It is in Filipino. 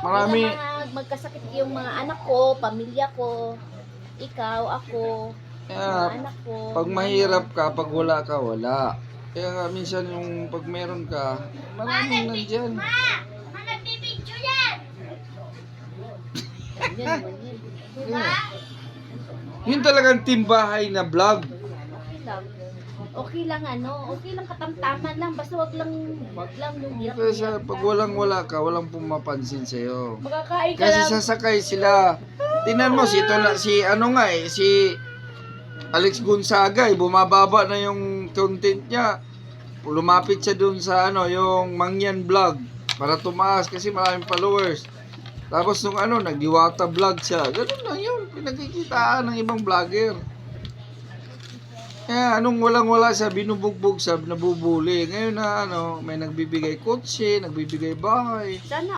Marami. Hindi na mga magkasakit yung mga anak ko, pamilya ko, ikaw, ako, mga anak ko. Pag mahirap ka, pag wala ka, wala. Kaya nga minsan yung pag meron ka, maraming nandyan. Nagbibidyo yan! Yun naman yun. Yun talagang timbahay na vlog. Okay lang. Okay lang okay lang katamtaman lang. Basta wag lang yung hirap. Kasi pag walang wala ka, walang pumapansin sa'yo. Makakain ka Kasi lang. sasakay sila. Tingnan mo, si Alex Gonzaga, bumababa na yung content niya. Lumapit siya dun sa yung Mangyan Vlog para tumaas kasi maraming followers. Tapos nung nagdiwata vlog siya. Ganun lang yun, pinagkikitaan ng ibang vlogger. Kaya anong walang-wala siya, binubugbog siya, nabubuli. Ngayon na may nagbibigay kotse, nagbibigay bahay. Sana